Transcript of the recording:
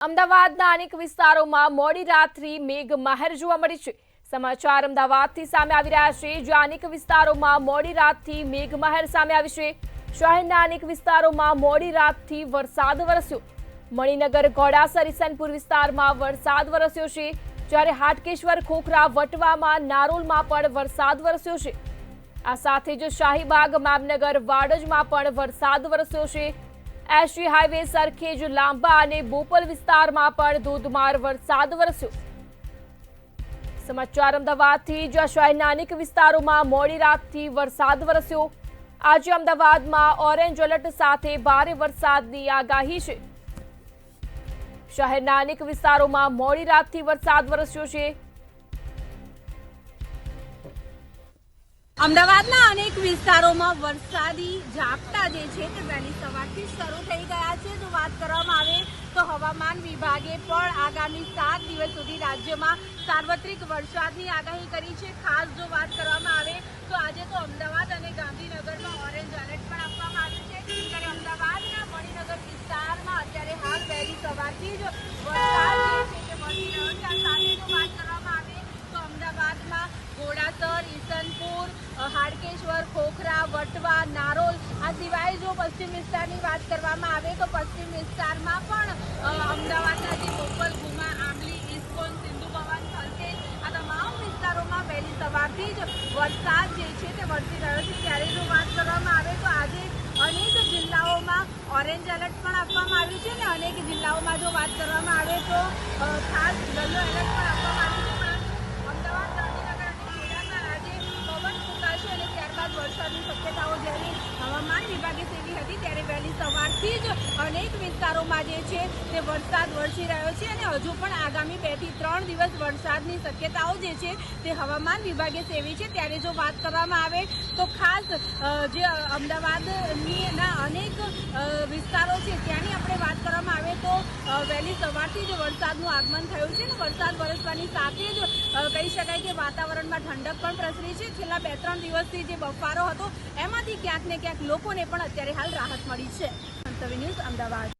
અમદાવાદના અનેક વિસ્તારોમાં મોડી રાત્રિ મેઘમહેર જોવા મળી છે। સમાચાર અમદાવાદથી સામે આવી રહ્યા છે, જ્યાં અનેક વિસ્તારોમાં મોડી રાતથી મેઘમહેર સામે આવી છે। શહેરના અનેક વિસ્તારોમાં મોડી રાતથી વરસાદ વરસ્યો। મણિનગર, ઘોડાસર, ઈસનપુર વિસ્તારમાં વરસાદ વરસ્યો છે, જ્યારે હાટકેશ્વર, ખોખરા, વટવામાં, નારોલમાં પણ વરસાદ વરસ્યો છે। આ સાથે જ શાહીબાગ, મામનગર, વાડજમાં પણ વરસાદ વરસ્યો છે। એસજી હાઈવે, સરખેજ, લાંબા અને બોપલ વિસ્તારમાં પણ ધોધમાર વરસાદ વરસ્યો। સમાચાર અમદાવાદથી, જ્યાં શહેરના અનેક વિસ્તારોમાં મોડી રાતથી વરસાદ વરસ્યો। આજે અમદાવાદમાં ઓરેન્જ એલર્ટ સાથે ભારે વરસાદની આગાહી છે। શહેરના અનેક વિસ્તારોમાં મોડી રાતથી વરસાદ વરસ્યો છે। અમદાવાદના અનેક વિસ્તારોમાં વરસાદી ઝાપટા જે છે તે વહેલી સવારથી શરૂ થઈ ગયા છે। જો વાત કરવામાં આવે તો હવામાન વિભાગે પણ આગામી 7 દિવસ સુધી રાજ્યમાં સાર્વત્રિક વરસાદની આગાહી કરી છે। ખાસ જો વાત કરવામાં આવે તો આજે તો અમદાવાદ અને ગાંધીનગરમાં ઓરેન્જ એલર્ટ પણ આપવામાં આવ્યું છે, ત્યારે અમદાવાદના મણિનગર વિસ્તારમાં અત્યારે હાલ વહેલી સવારથી જ વરસાદ જે છે તે વરસી રહ્યો છે। આ સાથે જો વાત કરવામાં આવે તો અમદાવાદમાં ઘોડાસર, ઈસનપુર, હાટકેશ્વર, ખોખરા, વટવા, નારોલ, આ સિવાય જો પશ્ચિમ વિસ્તારની વાત કરવામાં આવે તો પશ્ચિમ વિસ્તારમાં પણ અમદાવાદના જે બોપલ, ગુમા, આંબલી, ઇસ્કોન, સિંધુ ભવન, થલતેજ, આ તમામ વિસ્તારોમાં વહેલી સવારથી જ વરસાદ જે છે તે વરસી રહ્યો છે। ત્યારે જો વાત કરવામાં આવે તો આજે અનેક જિલ્લાઓમાં ઓરેન્જ એલર્ટ પણ આપવામાં આવ્યું છે, અને અનેક જિલ્લાઓમાં જો વાત કરવામાં આવે તો ખાસ યલો એલર્ટ પણ આપવામાં આવ્યું છે। અમદાવાદ, ગાંધીનગર અને ખેડામાં આજે પવન ફૂંકાશે અને ત્યારબાદ વરસાદની શક્યતાઓ જ્યારે હવામાન વિભાગે સેવી હતી, ત્યારે વહેલી સવારથી જ અનેક વિસ્તારોમાં જે છે તે વરસાદ વરસી રહ્યો છે, અને હજુ પણ આગામી 2 થી 3 દિવસ વરસાદની શક્યતાઓ જે છે તે હવામાન વિભાગે સેવી છે। ત્યારે જો વાત કરવામાં આવે તો ખાસ જે અમદાવાદના અનેક વિસ્તારો છે ત્યાંની આપણે વાત કરવામાં આવે તો વહેલી સવારથી જ વરસાદનું આગમન થયું છે, અને વરસાદ વરસવાની સાથે જ કહી શકાય કે વાતાવરણમાં ઠંડક પણ પ્રસરી છે। છેલ્લા 2-3 દિવસથી જે બફારો હતો એમાંથી ક્યાંક ને ક્યાંક લોકોને પણ અત્યારે હાલ રાહત મળી છે। મંતવ્ય ન્યૂઝ, અમદાવાદ।